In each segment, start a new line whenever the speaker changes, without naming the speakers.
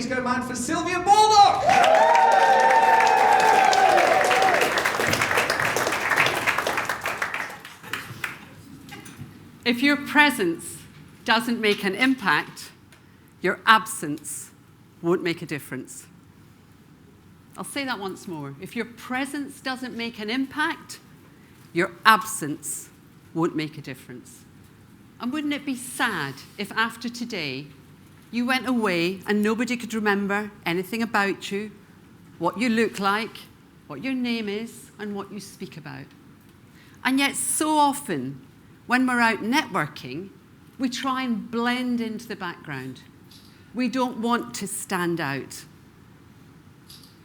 please go mad for Sylvia Baldock!
If your presence doesn't make an impact, your absence won't make a difference. I'll say that once more. If your presence doesn't make an impact, your absence won't make a difference. And wouldn't it be sad if after today you went away and nobody could remember anything about you, what you look like, what your name is, and what you speak about? And yet so often, when we're out networking, we try and blend into the background. We don't want to stand out.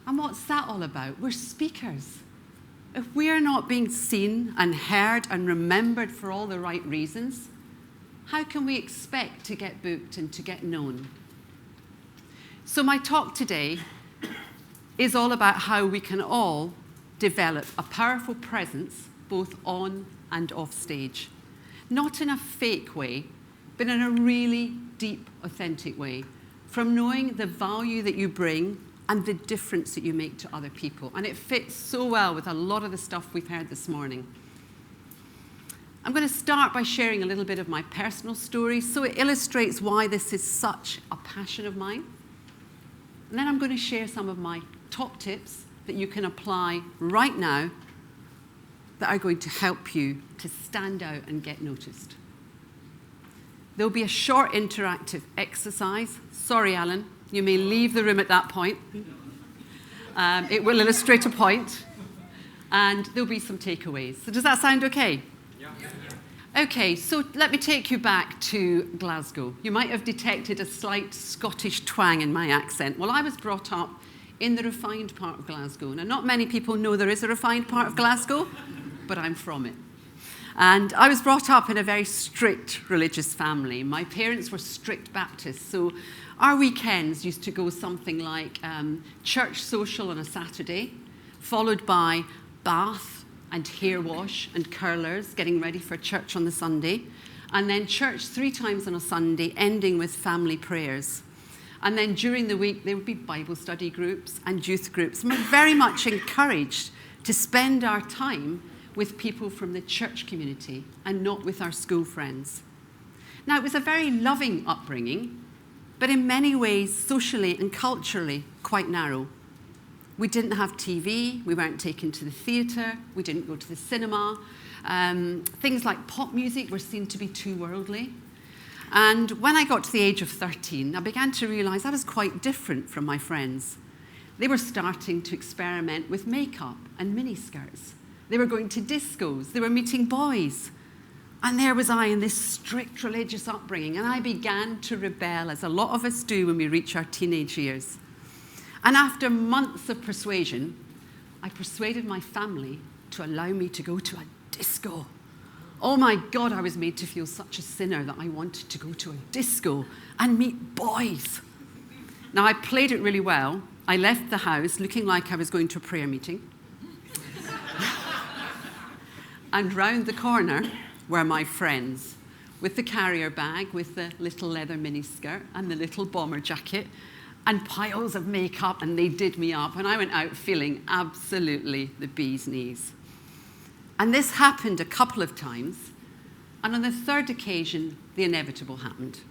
And what's that all about? We're speakers. If we are not being seen and heard and remembered for all the right reasons, how can we expect to get booked and to get known? So my talk today is all about how we can all develop a powerful presence both on and off stage. Not in a fake way, but in a really deep, authentic way, from knowing the value that you bring and the difference that you make to other people. And it fits so well with a lot of the stuff we've heard this morning. I'm going to start by sharing a little bit of my personal story so it illustrates why this is such a passion of mine. And then I'm going to share some of my top tips that you can apply right now that are going to help you to stand out and get noticed. There'll be a short interactive exercise. Sorry, Alan, you may leave the room at that point. It will illustrate a point, and there'll be some takeaways. So does that sound okay? Yeah. Okay, so let me take you back to Glasgow. You might have detected a slight Scottish twang in my accent. Well, I was brought up in the refined part of Glasgow. Now, not many people know there is a refined part of Glasgow, but I'm from it. And I was brought up in a very strict religious family. My parents were strict Baptists, so our weekends used to go something like church social on a Saturday, followed by bath and hair wash and curlers, getting ready for church on the Sunday, and then church 3 times on a Sunday, ending with family prayers. And then during the week, there would be Bible study groups and youth groups. And we're very much encouraged to spend our time with people from the church community and not with our school friends. Now, it was a very loving upbringing, but in many ways, socially and culturally, quite narrow. We didn't have TV, we weren't taken to the theatre, we didn't go to the cinema. Things like pop music were seen to be too worldly. And when I got to the age of 13, I began to realise I was quite different from my friends. They were starting to experiment with makeup and miniskirts. They were going to discos, they were meeting boys. And there was I in this strict religious upbringing, and I began to rebel, as a lot of us do when we reach our teenage years. And after months of persuasion, I persuaded my family to allow me to go to a disco. Oh my God, I was made to feel such a sinner that I wanted to go to a disco and meet boys. Now, I played it really well. I left the house looking like I was going to a prayer meeting. And round the corner were my friends, with the carrier bag, with the little leather miniskirt and the little bomber jacket, and piles of makeup, and they did me up. And I went out feeling absolutely the bee's knees. And this happened a couple of times, and on the third occasion, the inevitable happened.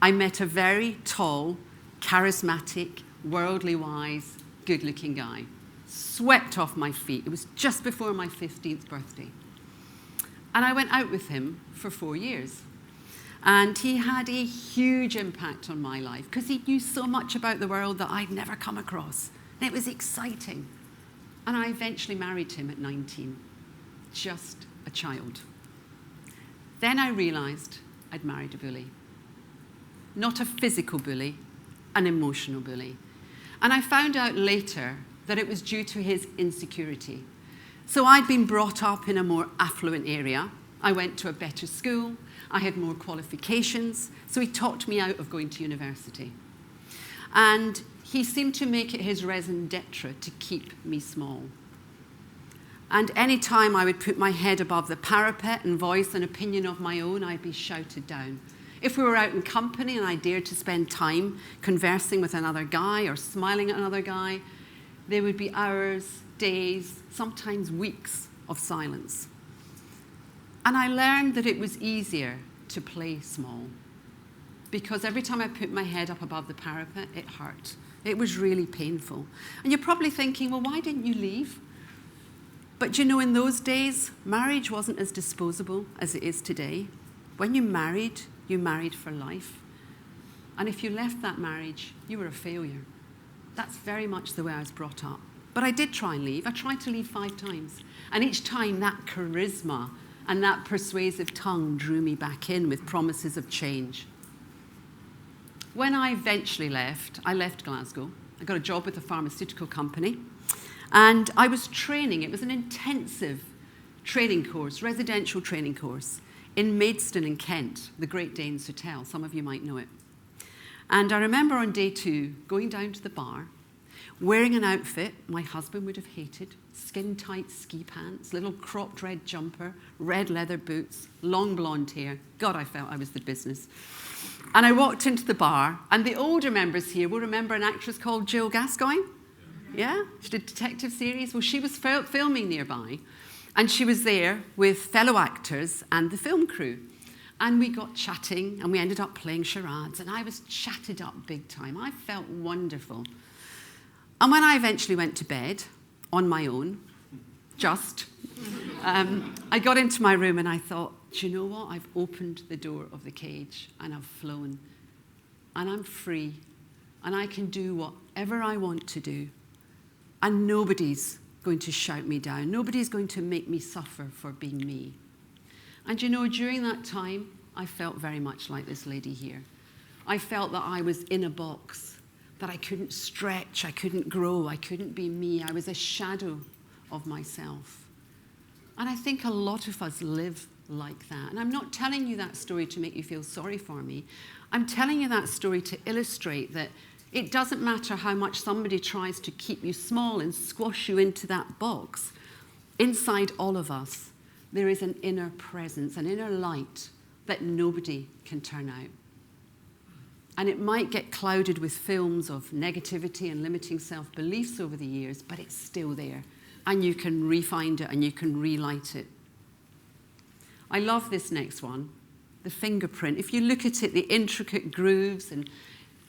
I met a very tall, charismatic, worldly wise, good-looking guy. Swept off my feet. It was just before my 15th birthday. And I went out with him for 4 years. And he had a huge impact on my life because he knew so much about the world that I'd never come across. And it was exciting. And I eventually married him at 19, just a child. Then I realized I'd married a bully. Not a physical bully, an emotional bully. And I found out later that it was due to his insecurity. So I'd been brought up in a more affluent area. I went to a better school. I had more qualifications. So he talked me out of going to university. And he seemed to make it his raison d'etre to keep me small. And any time I would put my head above the parapet and voice an opinion of my own, I'd be shouted down. If we were out in company and I dared to spend time conversing with another guy or smiling at another guy, there would be hours, days, sometimes weeks of silence. And I learned that it was easier to play small, because every time I put my head up above the parapet, it hurt. It was really painful. And you're probably thinking, well, why didn't you leave? But you know, in those days, marriage wasn't as disposable as it is today. When you married for life. And if you left that marriage, you were a failure. That's very much the way I was brought up. But I did try and leave. I tried to leave 5 times. And each time, that charisma and that persuasive tongue drew me back in with promises of change. When I eventually left, I left Glasgow. I got a job with a pharmaceutical company. And I was training. It was an intensive training course, residential training course, in Maidstone in Kent, the Great Danes Hotel. Some of you might know it. And I remember on day 2, going down to the bar, wearing an outfit my husband would have hated, skin-tight ski pants, little cropped red jumper, red leather boots, long blonde hair. God, I felt I was the business. And I walked into the bar, and the older members here will remember an actress called Jill Gascoigne. Yeah? She did a detective series. Well, she was filming nearby, and she was there with fellow actors and the film crew. And we got chatting, and we ended up playing charades, and I was chatted up big time. I felt wonderful. And when I eventually went to bed on my own, I got into my room and I thought, do you know what? I've opened the door of the cage and I've flown. And I'm free. And I can do whatever I want to do. And nobody's going to shout me down. Nobody's going to make me suffer for being me. And you know, during that time, I felt very much like this lady here. I felt that I was in a box, that I couldn't stretch, I couldn't grow, I couldn't be me. I was a shadow of myself. And I think a lot of us live like that. And I'm not telling you that story to make you feel sorry for me. I'm telling you that story to illustrate that it doesn't matter how much somebody tries to keep you small and squash you into that box. Inside all of us, there is an inner presence, an inner light that nobody can turn out. And it might get clouded with films of negativity and limiting self-beliefs over the years, but it's still there. And you can re-find it and you can relight it. I love this next one, the fingerprint. If you look at it, the intricate grooves and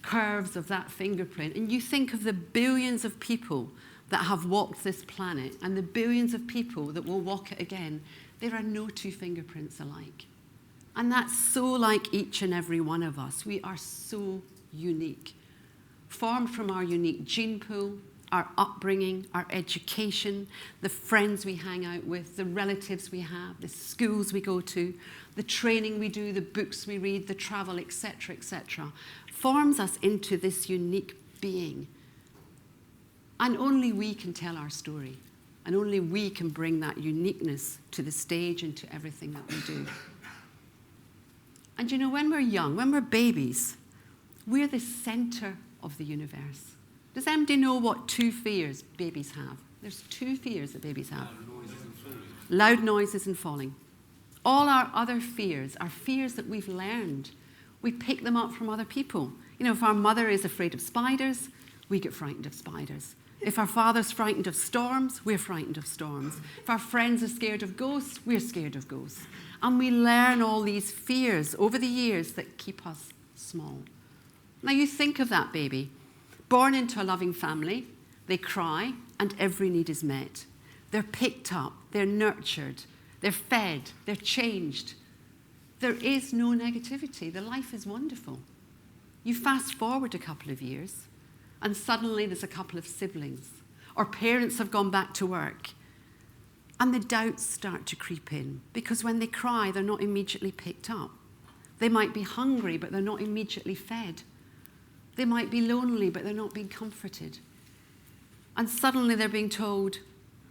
curves of that fingerprint, and you think of the billions of people that have walked this planet and the billions of people that will walk it again, there are no 2 fingerprints alike. And that's so like each and every one of us. We are so unique, formed from our unique gene pool, our upbringing, our education, the friends we hang out with, the relatives we have, the schools we go to, the training we do, the books we read, the travel, etc., forms us into this unique being. And only we can tell our story. And only we can bring that uniqueness to the stage and to everything that we do. And you know, when we're young, when we're babies, we're the center of the universe. Does anybody know what 2 fears babies have? There's 2 fears that babies have. Loud noises and falling. All our other fears are fears that we've learned. We pick them up from other people. You know, if our mother is afraid of spiders, we get frightened of spiders. If our father's frightened of storms, we're frightened of storms. If our friends are scared of ghosts, we're scared of ghosts. And we learn all these fears over the years that keep us small. Now you think of that baby, born into a loving family, they cry, and every need is met. They're picked up, they're nurtured, they're fed, they're changed. There is no negativity. The life is wonderful. You fast forward a couple of years, and suddenly there's a couple of siblings, or parents have gone back to work, and the doubts start to creep in, because when they cry, they're not immediately picked up. They might be hungry, but they're not immediately fed. They might be lonely, but they're not being comforted. And suddenly they're being told,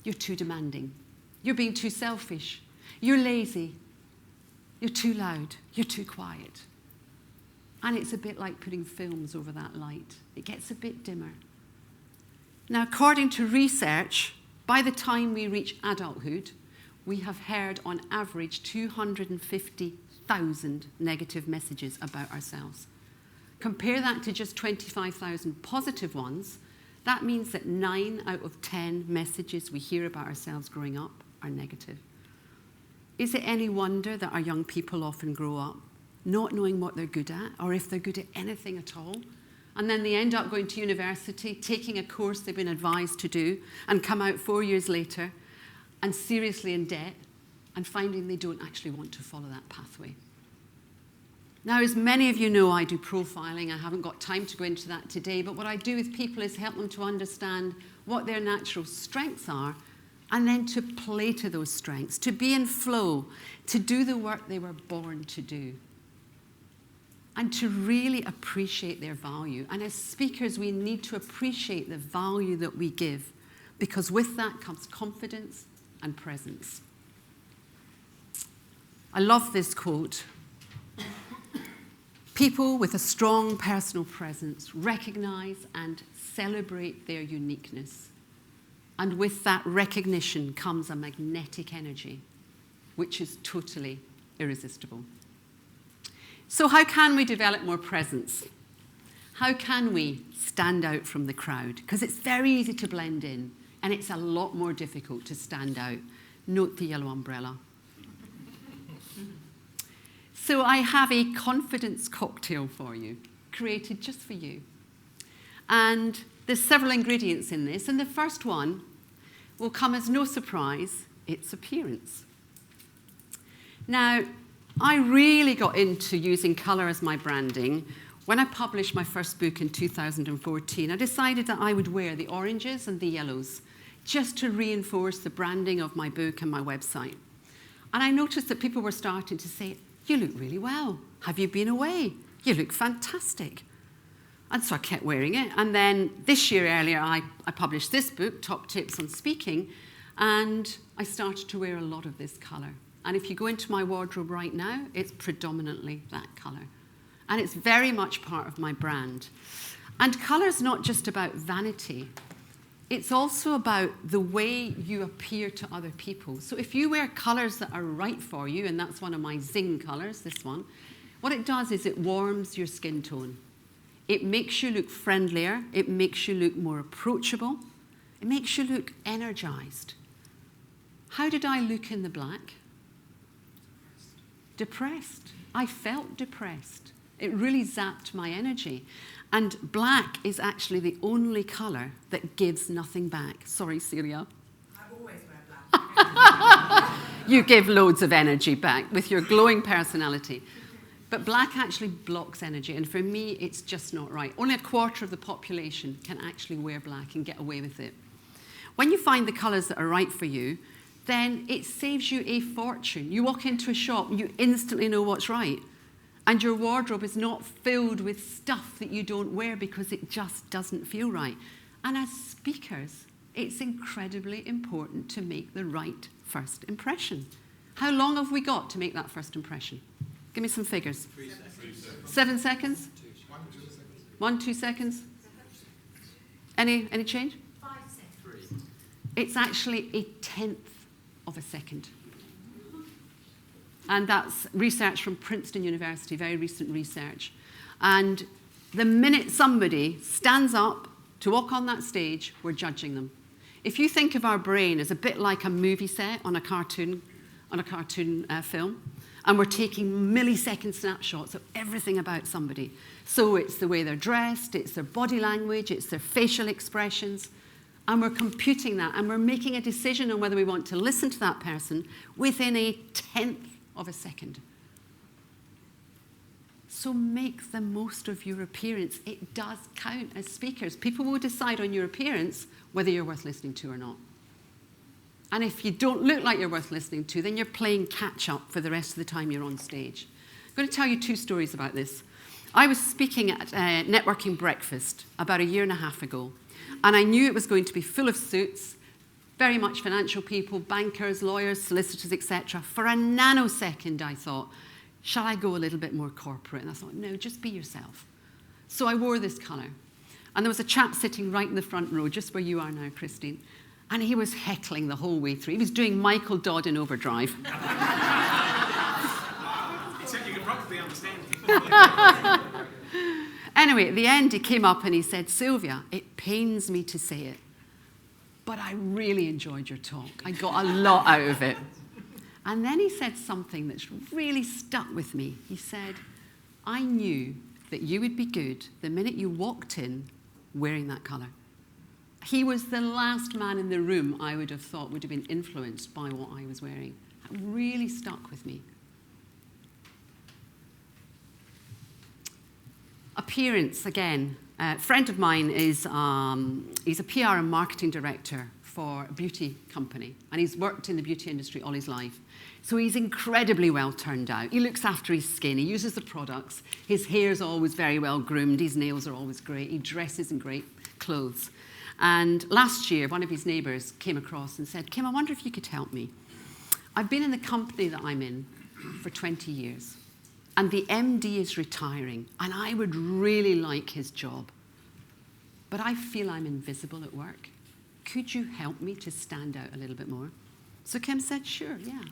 you're too demanding. You're being too selfish. You're lazy. You're too loud. You're too quiet. And it's a bit like putting films over that light. It gets a bit dimmer. Now, according to research, by the time we reach adulthood, we have heard on average 25,000 negative messages about ourselves. Compare that to just 25,000 positive ones. That means that 9 out of 10 messages we hear about ourselves growing up are negative. Is it any wonder that our young people often grow up not knowing what they're good at, or if they're good at anything at all? And then they end up going to university, taking a course they've been advised to do, and come out 4 years later and seriously in debt, and finding they don't actually want to follow that pathway. Now, as many of you know, I do profiling. I haven't got time to go into that today, but what I do with people is help them to understand what their natural strengths are, and then to play to those strengths, to be in flow, to do the work they were born to do, and to really appreciate their value. And as speakers, we need to appreciate the value that we give, because with that comes confidence and presence. I love this quote. People with a strong personal presence recognize and celebrate their uniqueness. And with that recognition comes a magnetic energy, which is totally irresistible. So how can we develop more presence? How can we stand out from the crowd? Because it's very easy to blend in, and it's a lot more difficult to stand out. Note the yellow umbrella. So I have a confidence cocktail for you, created just for you. And there's several ingredients in this, and the first one will come as no surprise: its appearance. Now, I really got into using colour as my branding when I published my first book in 2014. I decided that I would wear the oranges and the yellows just to reinforce the branding of my book and my website. And I noticed that people were starting to say, "You look really well. Have you been away? You look fantastic." And so I kept wearing it. And then this year earlier, I published this book, Top Tips on Speaking, and I started to wear a lot of this colour. And if you go into my wardrobe right now, it's predominantly that colour. And it's very much part of my brand. And colour's not just about vanity. It's also about the way you appear to other people. So if you wear colours that are right for you, and that's one of my Zing colours, this one, what it does is it warms your skin tone. It makes you look friendlier. It makes you look more approachable. It makes you look energised. How did I look in the black? Depressed. I felt depressed. It really zapped my energy. And black is actually the only colour that gives nothing back. Sorry, Celia.
I always wear black.
You give loads of energy back with your glowing personality. But black actually blocks energy, and for me, it's just not right. Only a quarter of the population can actually wear black and get away with it. When you find the colours that are right for you, then it saves you a fortune. You walk into a shop and you instantly know what's right. And your wardrobe is not filled with stuff that you don't wear because it just doesn't feel right. And as speakers, it's incredibly important to make the right first impression. How long have we got to make that first impression? Give me some figures.
3 seconds.
7 seconds? 1, 2 seconds? Any change?
5 seconds.
3.
It's actually a tenth of a second. And that's research from Princeton University, very recent research. And the minute somebody stands up to walk on that stage, we're judging them. If you think of our brain as a bit like a movie set on a cartoon film, and we're taking millisecond snapshots of everything about somebody. So it's the way they're dressed, it's their body language, it's their facial expressions, and we're computing that, and we're making a decision on whether we want to listen to that person within a tenth of a second. So make the most of your appearance. It does count as speakers. People will decide on your appearance whether you're worth listening to or not. And if you don't look like you're worth listening to, then you're playing catch-up for the rest of the time you're on stage. I'm going to tell you 2 stories about this. I was speaking at a networking breakfast about 1.5 years ago, and I knew it was going to be full of suits, very much financial people, bankers, lawyers, solicitors, etc. For a nanosecond, I thought, shall I go a little bit more corporate? And I thought, no, just be yourself. So I wore this colour. And there was a chap sitting right in the front row, just where you are now, Christine. And he was heckling the whole way through. He was doing Michael Dodd in overdrive.
It took
Anyway, at the end, he came up and he said, Sylvia, it pains me to say it, but I really enjoyed your talk. I got a lot out of it. And then he said something that's really stuck with me. He said, I knew that you would be good the minute you walked in wearing that colour. He was the last man in the room I would have thought would have been influenced by what I was wearing. That really stuck with me. Appearance, again. A friend of mine is he's a PR and marketing director for a beauty company, and he's worked in the beauty industry all his life. So he's incredibly well turned out. He looks after his skin, he uses the products, his hair's always very well groomed, his nails are always great, he dresses in great clothes. And last year, one of his neighbours came across and said, Kim, I wonder if you could help me. I've been in the company that I'm in for 20 years, and the MD is retiring, and I would really like his job. But I feel I'm invisible at work. Could you help me to stand out a little bit more? So Kim said, sure, yeah.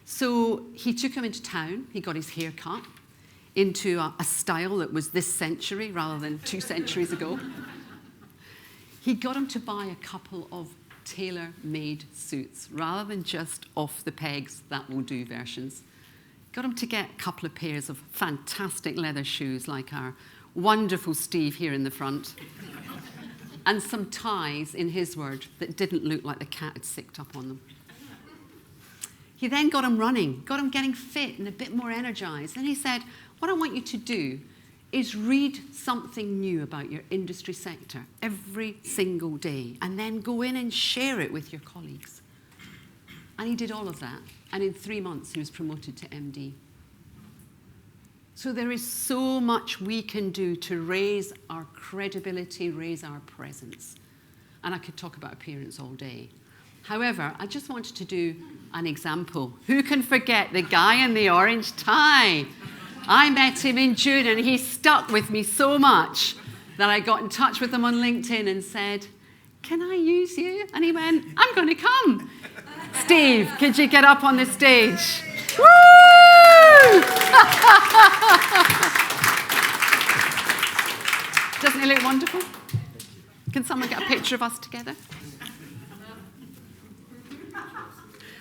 So he took him into town. He got his hair cut into a style that was this century rather than 2 centuries ago. He got him to buy a couple of tailor-made suits rather than just off-the-pegs, that-will-do versions. Got him to get a couple of pairs of fantastic leather shoes like our wonderful Steve here in the front, and some ties, in his word, that didn't look like the cat had sicked up on them. He then got him running, got him getting fit and a bit more energized. And he said, what I want you to do is read something new about your industry sector every single day, and then go in and share it with your colleagues. And he did all of that. And in 3 months, he was promoted to MD. So there is so much we can do to raise our credibility, raise our presence. And I could talk about appearance all day. However, I just wanted to do an example. Who can forget the guy in the orange tie? I met him in June, and he stuck with me so much that I got in touch with him on LinkedIn and said, can I use you? And he went, I'm going to come. Steve, could you get up on the stage? Woo! Doesn't he look wonderful? Can someone get a picture of us together?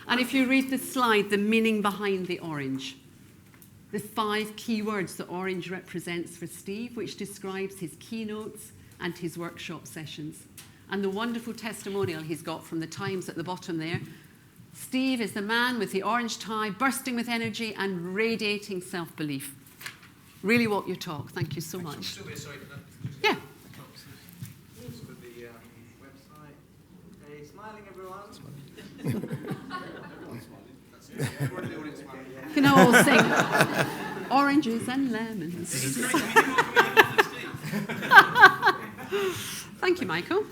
And if you read the slide, the meaning behind the orange, the 5 key words that orange represents for Steve, which describes his keynotes and his workshop sessions. And the wonderful testimonial he's got from the Times at the bottom there. Steve is the man with the orange tie, bursting with energy and radiating self-belief. Really walk your talk. Thank you so much.
Sylvia, sorry,
Yeah.
with the website. Hey, smiling, everyone. Everyone's smiling. That's it. Everyone in the audience smiling.
You can all sing oranges and lemons. Thank you, Michael.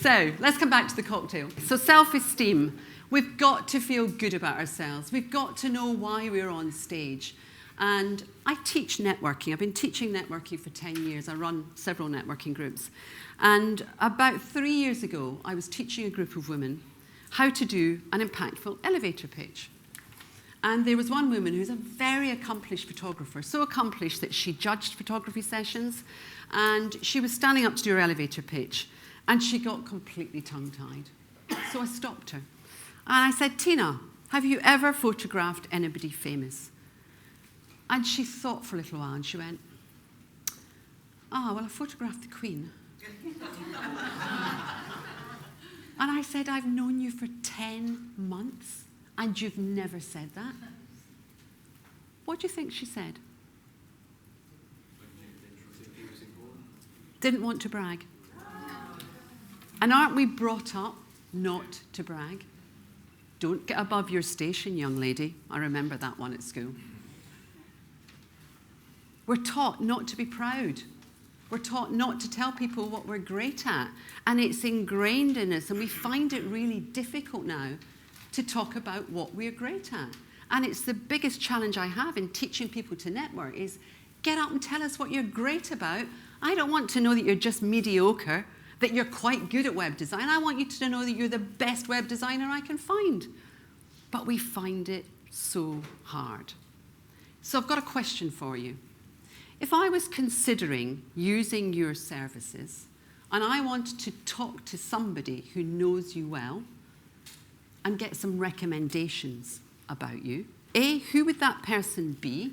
So let's come back to the cocktail. So self-esteem. We've got to feel good about ourselves. We've got to know why we're on stage. And I teach networking. I've been teaching networking for 10 years. I run several networking groups. And about 3 years ago, I was teaching a group of women how to do an impactful elevator pitch. And there was one woman who's a very accomplished photographer, so accomplished that she judged photography sessions, and she was standing up to do her elevator pitch, and she got completely tongue-tied. So I stopped her. And I said, Tina, have you ever photographed anybody famous? And she thought for a little while, and she went, well, I photographed the Queen. And I said, I've known you for 10 months, and you've never said that. What do you think she said? Didn't want to brag. And aren't we brought up not to brag? Don't get above your station, young lady. I remember that one at school. We're taught not to be proud. We're taught not to tell people what we're great at. And it's ingrained in us, and we find it really difficult now to talk about what we're great at. And it's the biggest challenge I have in teaching people to network is get up and tell us what you're great about. I don't want to know that you're just mediocre, that you're quite good at web design. I want you to know that you're the best web designer I can find. But we find it so hard. So I've got a question for you. If I was considering using your services and I wanted to talk to somebody who knows you well and get some recommendations about you, A, who would that person be?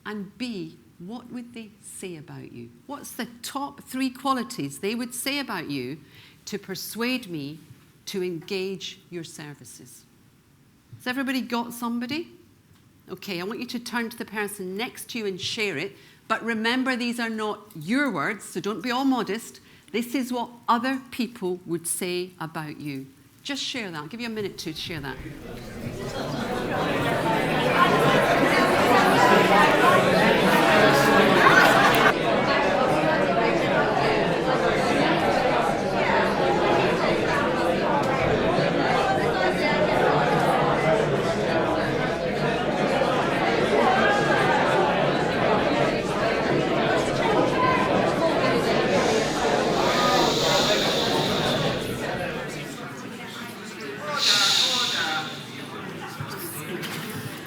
And B, what would they say about you? What's the top 3 qualities they would say about you to persuade me to engage your services? Has everybody got somebody? Okay, I want you to turn to the person next to you and share it. But remember, these are not your words, so don't be all modest. This is what other people would say about you. Just share that. I'll give you a minute to share that.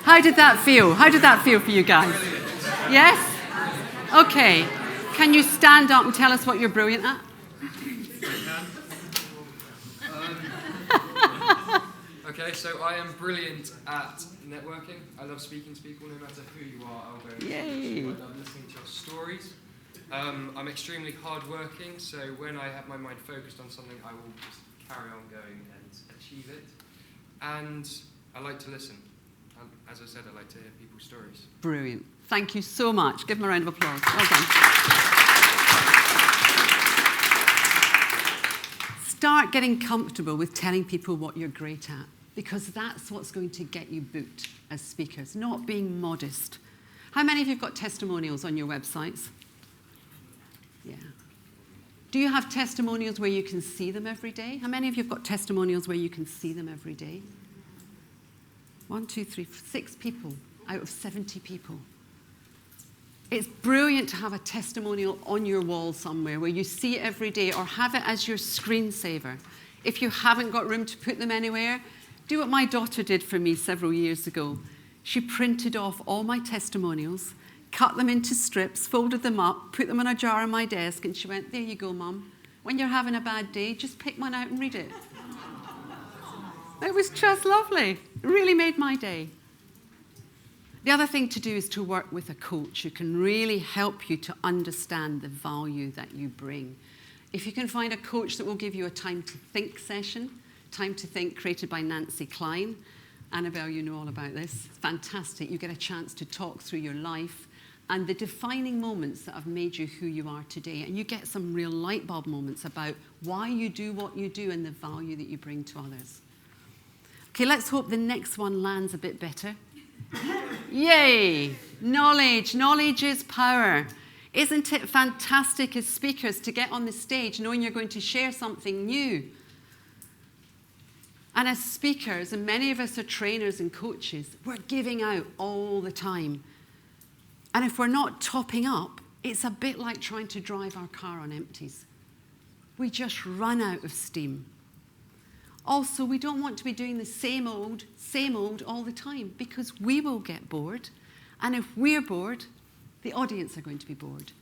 How did that feel? How did that feel for you guys? Yes? Okay. Can you stand up and tell us what you're brilliant at?
Okay, so I am brilliant at networking. I love speaking to people, no matter who you are. I'll go.
Yay.
I love listening to your stories. I'm extremely hardworking, so when I have my mind focused on something, I will just carry on going and achieve it. And I like to listen. As I said, I like to hear people's stories.
Brilliant. Thank you so much. Give them a round of applause. Well done. Start getting comfortable with telling people what you're great at, because that's what's going to get you booked as speakers, not being modest. How many of you have got testimonials on your websites? Yeah. Do you have testimonials where you can see them every day? How many of you have got testimonials where you can see them every day? 1, 2, 3, 6 people out of 70 people. It's brilliant to have a testimonial on your wall somewhere where you see it every day, or have it as your screensaver. If you haven't got room to put them anywhere, do what my daughter did for me several years ago. She printed off all my testimonials, cut them into strips, folded them up, put them in a jar on my desk, and she went, "There you go, Mum. When you're having a bad day, just pick one out and read it." It was just lovely. It really made my day. The other thing to do is to work with a coach who can really help you to understand the value that you bring. If you can find a coach that will give you a time to think session, Time to Think, created by Nancy Klein. Annabelle, you know all about this. It's fantastic. You get a chance to talk through your life and the defining moments that have made you who you are today. And you get some real light bulb moments about why you do what you do and the value that you bring to others. Okay, let's hope the next one lands a bit better. Yay! Knowledge. Knowledge is power. Isn't it fantastic as speakers to get on the stage knowing you're going to share something new? And as speakers, and many of us are trainers and coaches, we're giving out all the time. And if we're not topping up, it's a bit like trying to drive our car on empties. We just run out of steam. Also, we don't want to be doing the same old all the time, because we will get bored. And if we're bored, the audience are going to be bored.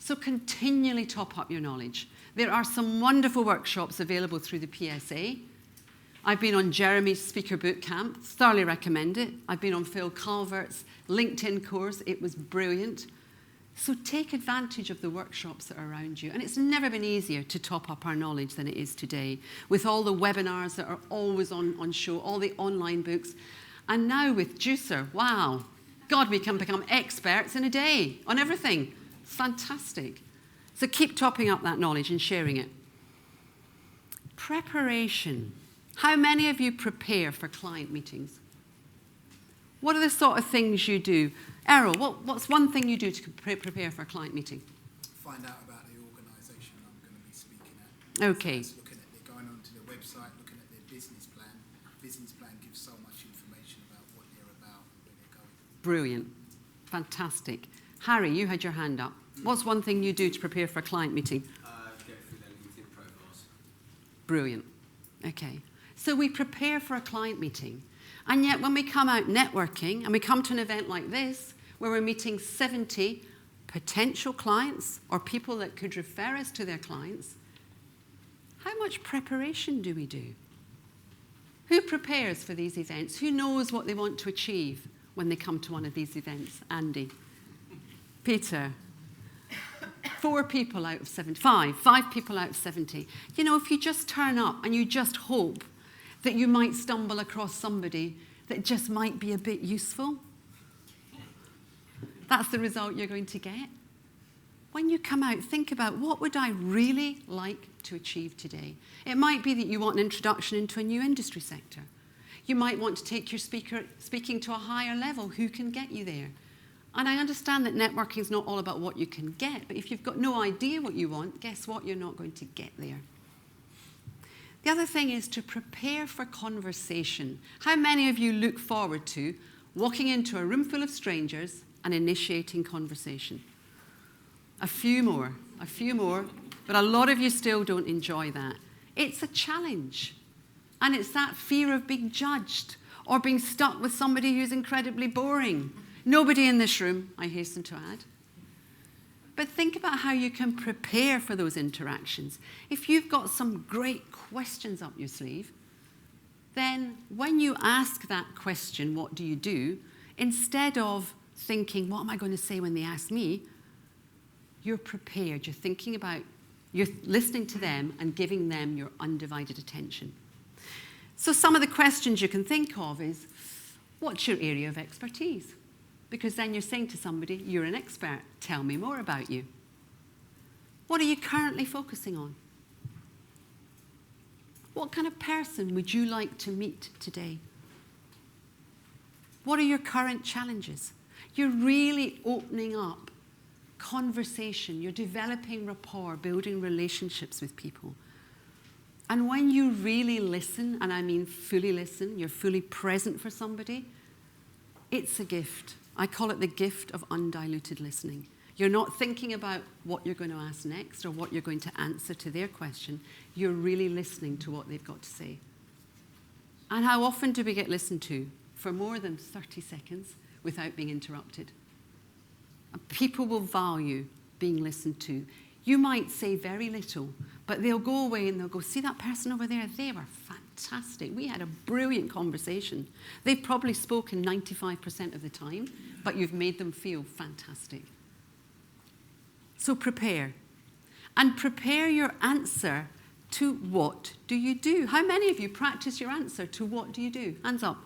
So continually top up your knowledge. There are some wonderful workshops available through the PSA. I've been on Jeremy's Speaker Bootcamp, thoroughly recommend it. I've been on Phil Calvert's LinkedIn course, it was brilliant. So take advantage of the workshops that are around you. And it's never been easier to top up our knowledge than it is today, with all the webinars that are always on show, all the online books. And now with Juicer, wow, God, we can become experts in a day on everything. It's fantastic. So keep topping up that knowledge and sharing it. Preparation. How many of you prepare for client meetings? What are the sort of things you do? Errol, what's one thing you do to prepare for a client meeting?
Find out about the organisation I'm going to be speaking at.
Okay.
So looking at going onto their website, looking at their business plan. Business plan gives so much information about what they're about and where they're going.
Brilliant. Fantastic. Harry, you had your hand up. What's one thing you do to prepare for a client meeting?
Go through their LinkedIn profiles.
Brilliant. Okay. So we prepare for a client meeting. And yet when we come out networking and we come to an event like this, where we're meeting 70 potential clients or people that could refer us to their clients, how much preparation do we do? Who prepares for these events? Who knows what they want to achieve when they come to one of these events? Andy? Peter? 4 people out of 75, 5 people out of 70. You know, if you just turn up and you just hope that you might stumble across somebody that just might be a bit useful, that's the result you're going to get. When you come out, think about, what would I really like to achieve today? It might be that you want an introduction into a new industry sector. You might want to take your speaking to a higher level. Who can get you there? And I understand that networking is not all about what you can get, but if you've got no idea what you want, guess what? You're not going to get there. The other thing is to prepare for conversation. How many of you look forward to walking into a room full of strangers and initiating conversation? A few more, but a lot of you still don't enjoy that. It's a challenge. And it's that fear of being judged or being stuck with somebody who's incredibly boring. Nobody in this room, I hasten to add. But think about how you can prepare for those interactions. If you've got some great questions up your sleeve, then when you ask that question, what do you do? Instead of thinking, what am I going to say when they ask me? You're prepared. You're thinking about, you're listening to them and giving them your undivided attention. So some of the questions you can think of is, what's your area of expertise? Because then you're saying to somebody, you're an expert. Tell me more about you. What are you currently focusing on? What kind of person would you like to meet today? What are your current challenges? You're really opening up conversation. You're developing rapport, building relationships with people. And when you really listen, and I mean fully listen, you're fully present for somebody, it's a gift. I call it the gift of undiluted listening. You're not thinking about what you're going to ask next or what you're going to answer to their question. You're really listening to what they've got to say. And how often do we get listened to? For more than 30 seconds without being interrupted. And people will value being listened to. You might say very little, but they'll go away and they'll go, see that person over there? They were fantastic. We had a brilliant conversation. They've probably spoken 95% of the time, but you've made them feel fantastic. So prepare. And prepare your answer to what do you do? How many of you practice your answer to what do you do? Hands up.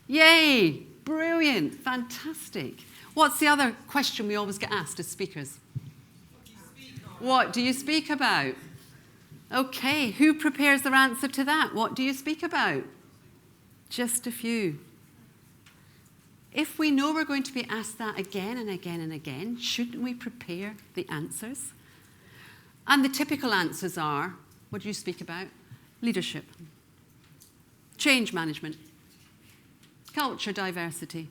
Yay! Brilliant. Fantastic. What's the other question we always get asked as speakers? What do you speak about? Okay, who prepares their answer to that? What do you speak about? Just a few. If we know we're going to be asked that again and again and again, shouldn't we prepare the answers? And the typical answers are, what do you speak about? Leadership, change management, culture diversity.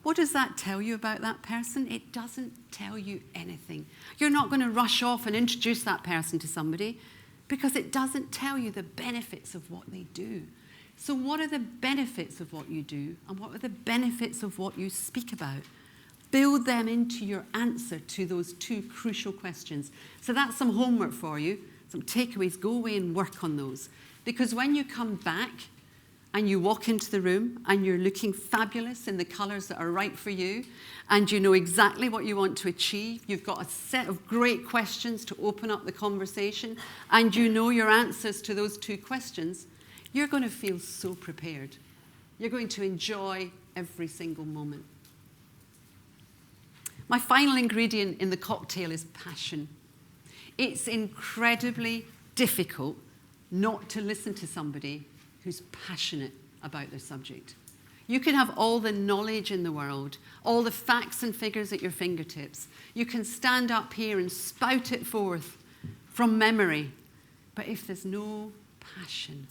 What does that tell you about that person? It doesn't tell you anything. You're not going to rush off and introduce that person to somebody because it doesn't tell you the benefits of what they do. So what are the benefits of what you do and what are the benefits of what you speak about? Build them into your answer to those 2 crucial questions. So that's some homework for you, some takeaways. Go away and work on those. Because when you come back and you walk into the room and you're looking fabulous in the colours that are right for you and you know exactly what you want to achieve, you've got a set of great questions to open up the conversation and you know your answers to those 2 questions, you're going to feel so prepared. You're going to enjoy every single moment. My final ingredient in the cocktail is passion. It's incredibly difficult not to listen to somebody who's passionate about their subject. You can have all the knowledge in the world, all the facts and figures at your fingertips. You can stand up here and spout it forth from memory. But if there's no passion,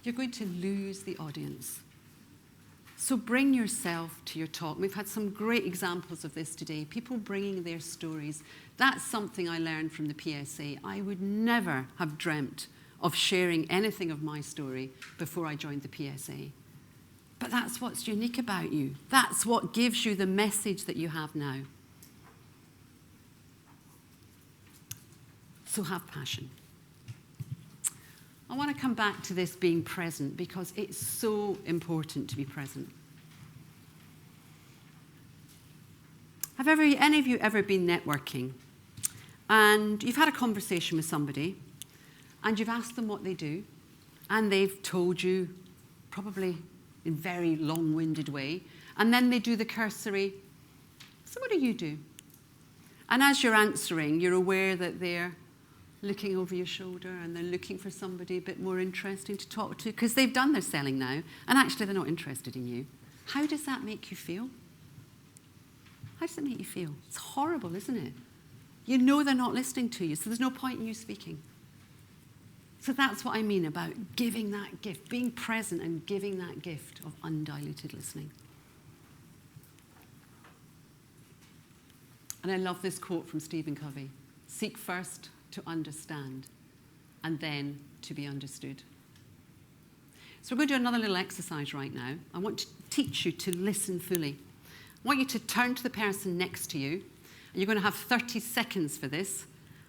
you're going to lose the audience. So bring yourself to your talk. We've had some great examples of this today, people bringing their stories. That's something I learned from the PSA. I would never have dreamt of sharing anything of my story before I joined the PSA. But that's what's unique about you. That's what gives you the message that you have now. So have passion. I want to come back to this being present because it's so important to be present. Have any of you ever been networking and you've had a conversation with somebody and you've asked them what they do and they've told you, probably in a very long-winded way, and then they do the cursory, so what do you do? And as you're answering, you're aware that they're looking over your shoulder and they're looking for somebody a bit more interesting to talk to because they've done their selling now and actually they're not interested in you. How does that make you feel? How does it make you feel? It's horrible, isn't it? You know they're not listening to you, so there's no point in you speaking. So that's what I mean about giving that gift, being present and giving that gift of undiluted listening. And I love this quote from Stephen Covey. Seek first to understand, and then to be understood. So we're going to do another little exercise right now. I want to teach you to listen fully. I want you to turn to the person next to you, and you're going to have 30 seconds for this,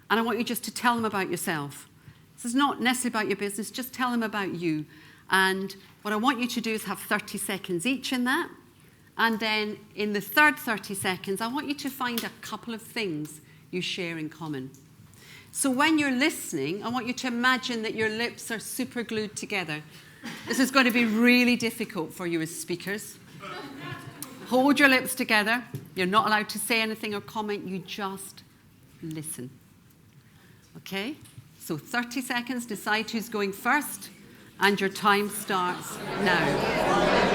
and I want you just to tell them about yourself. This is not necessarily about your business, just tell them about you. And what I want you to do is have 30 seconds each in that, and then in the third 30 seconds, I want you to find a couple of things you share in common. So when you're listening, I want you to imagine that your lips are super glued together. This is going to be really difficult for you as speakers. Hold your lips together. You're not allowed to say anything or comment. You just listen. Okay? So 30 seconds, decide who's going first, and your time starts now.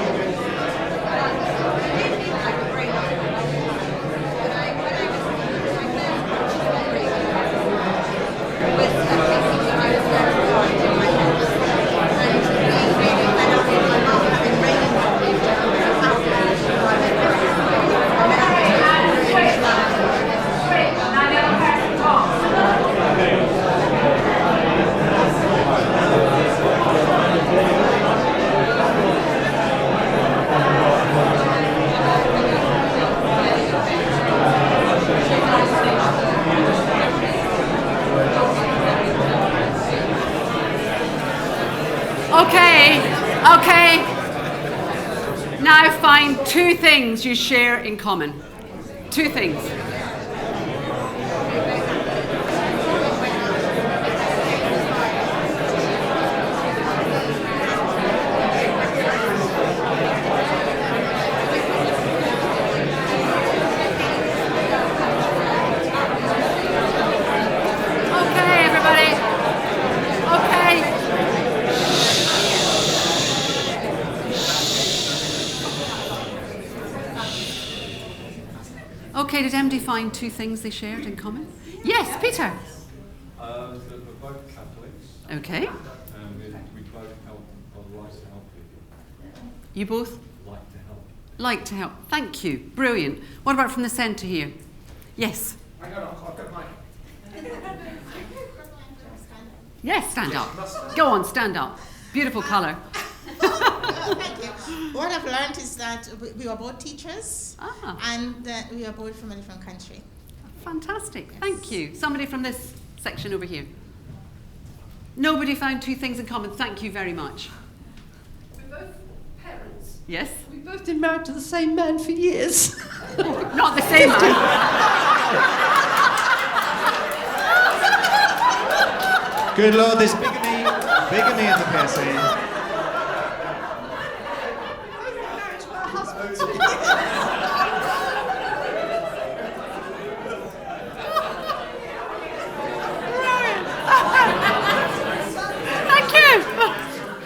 Okay. Now find two things you share in common. Two things. Okay, everybody. Okay. Okay, did MD find two things they shared in common? Yes, Peter.
So we're both Catholics.
Okay.
And we both like to help people.
You both
Like to help.
like to help. Thank you. Brilliant. What about from the centre here? Yes.
Hang on, I've got mine.
Yes, stand up. Go on, stand up. Beautiful colour.
Thank you. What I've learned is that we are both teachers, and we are both from a different country.
Fantastic.
Yes.
Thank you. Somebody from this section over here. Nobody found two things in common. Thank you very much.
We're both parents.
Yes?
We've both been married to the same man for years.
Not the same man.
Good Lord, there's bigamy in the PSA.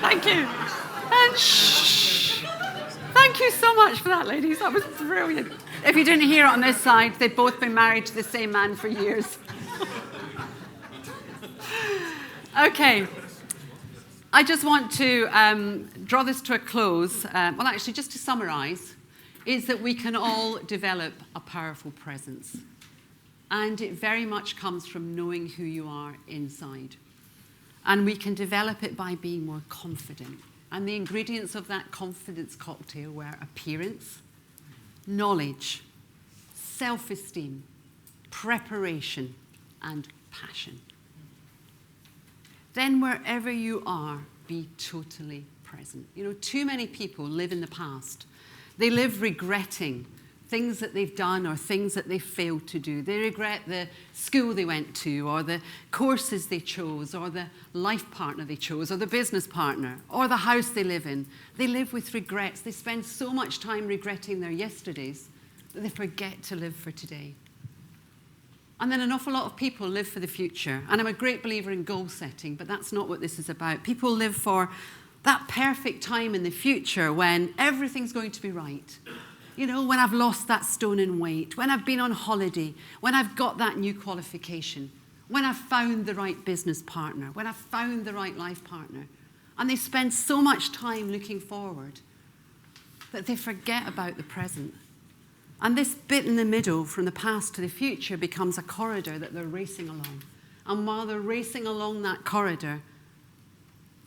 Thank you. And thank you so much for that, ladies. That was brilliant. If you didn't hear it on this side, they've both been married to the same man for years. Okay. I just want to draw this to a close. Well, actually, just to summarise, is that we can all develop a powerful presence. And it very much comes from knowing who you are inside. And we can develop it by being more confident. And the ingredients of that confidence cocktail were appearance, knowledge, self-esteem, preparation, and passion. Then wherever you are, be totally present. You know, too many people live in the past. They live regretting things that they've done or things that they failed to do. They regret the school they went to or the courses they chose or the life partner they chose or the business partner or the house they live in. They live with regrets. They spend so much time regretting their yesterdays that they forget to live for today. And then an awful lot of people live for the future. And I'm a great believer in goal setting, but that's not what this is about. People live for that perfect time in the future when everything's going to be right. You know, when I've lost that stone in weight, when I've been on holiday, when I've got that new qualification, when I've found the right business partner, when I've found the right life partner. And they spend so much time looking forward that they forget about the present. And this bit in the middle, from the past to the future, becomes a corridor that they're racing along. And while they're racing along that corridor,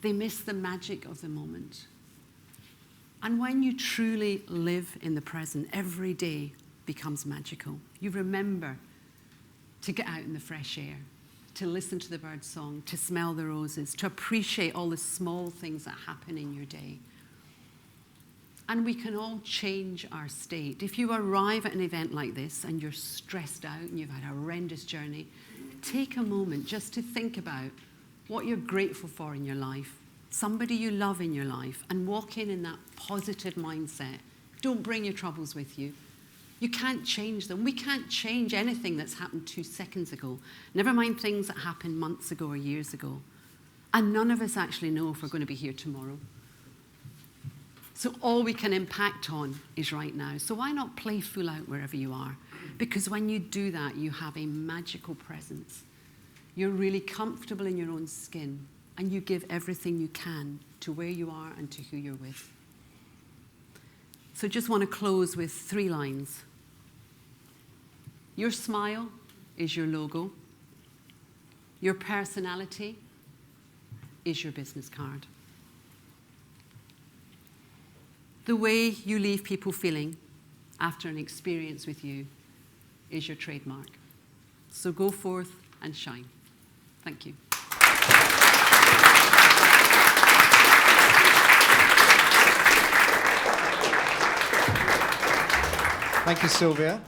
they miss the magic of the moment. And when you truly live in the present, every day becomes magical. You remember to get out in the fresh air, to listen to the bird song, to smell the roses, to appreciate all the small things that happen in your day. And we can all change our state. If you arrive at an event like this and you're stressed out and you've had a horrendous journey, take a moment just to think about what you're grateful for in your life, somebody you love in your life, and walk in that positive mindset. Don't bring your troubles with you. You can't change them. We can't change anything that's happened 2 seconds ago, never mind things that happened months ago or years ago. And none of us actually know if we're going to be here tomorrow. So all we can impact on is right now. So why not play full out wherever you are? Because when you do that, you have a magical presence. You're really comfortable in your own skin, and you give everything you can to where you are and to who you're with. So just want to close with 3 lines. Your smile is your logo. Your personality is your business card. The way you leave people feeling after an experience with you is your trademark. So go forth and shine. Thank you.
Thank you, Sylvia.